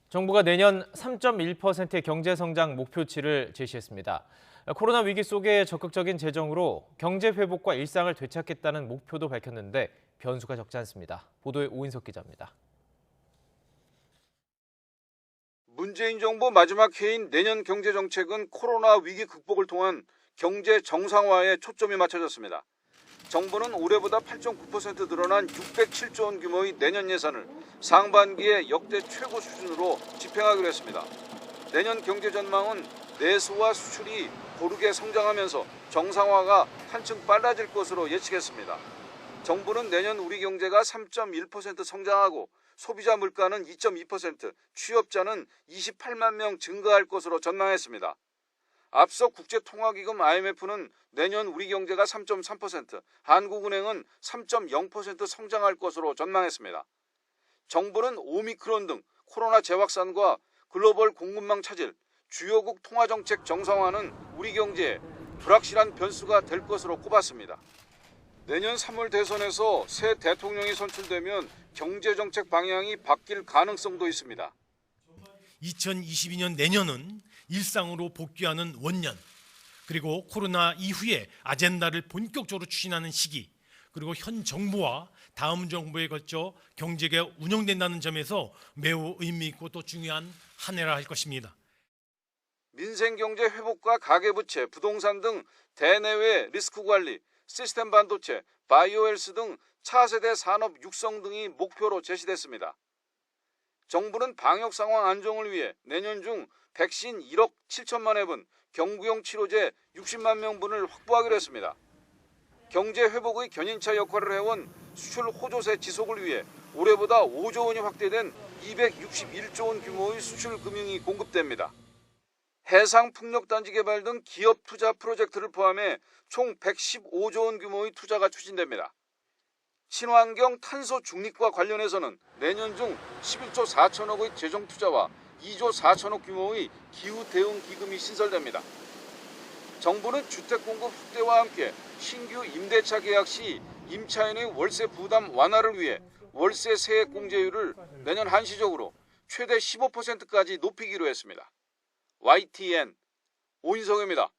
정부가 내년 3.1%의 경제 성장 목표치를 제시했습니다. 코로나 위기 속에 적극적인 재정으로 경제 회복과 일상을 되찾겠다는 목표도 밝혔는데 변수가 적지 않습니다. 보도에 오인석 기자입니다. 문재인 정부 마지막 해인 내년 경제정책은 코로나 위기 극복을 통한 경제 정상화에 초점이 맞춰졌습니다. 정부는 올해보다 8.9% 늘어난 607조 원 규모의 내년 예산을 상반기에 역대 최고 수준으로 집행하기로 했습니다. 내년 경제 전망은 내수와 수출이 고르게 성장하면서 정상화가 한층 빨라질 것으로 예측했습니다. 정부는 내년 우리 경제가 3.1% 성장하고 소비자 물가는 2.2%, 취업자는 28만 명 증가할 것으로 전망했습니다. 앞서 국제통화기금 IMF는 내년 우리 경제가 3.3%, 한국은행은 3.0% 성장할 것으로 전망했습니다. 정부는 오미크론 등 코로나 재확산과 글로벌 공급망 차질, 주요국 통화정책 정상화는 우리 경제에 불확실한 변수가 될 것으로 꼽았습니다. 내년 3월 대선에서 새 대통령이 선출되면 경제정책 방향이 바뀔 가능성도 있습니다. 2022년 내년은 일상으로 복귀하는 원년, 그리고 코로나 이후에 아젠다를 본격적으로 추진하는 시기, 그리고 현 정부와 다음 정부에 걸쳐 경제가 운영된다는 점에서 매우 의미 있고 또 중요한 한 해라 할 것입니다. 민생경제 회복과 가계부채, 부동산 등 대내외 리스크 관리, 시스템 반도체, 바이오헬스 등 차세대 산업 육성 등이 목표로 제시됐습니다. 정부는 방역 상황 안정을 위해 내년 중 백신 1억 7천만 회분, 경구용 치료제 60만 명분을 확보하기로 했습니다. 경제 회복의 견인차 역할을 해온 수출 호조세 지속을 위해 올해보다 5조 원이 확대된 261조 원 규모의 수출 금융이 공급됩니다. 해상 풍력단지 개발 등 기업 투자 프로젝트를 포함해 총 115조 원 규모의 투자가 추진됩니다. 친환경 탄소 중립과 관련해서는 내년 중 11조 4천억의 재정 투자와 2조 4천억 규모의 기후 대응 기금이 신설됩니다. 정부는 주택 공급 확대와 함께 신규 임대차 계약 시 임차인의 월세 부담 완화를 위해 월세 세액 공제율을 내년 한시적으로 최대 15%까지 높이기로 했습니다. YTN 오인성입니다.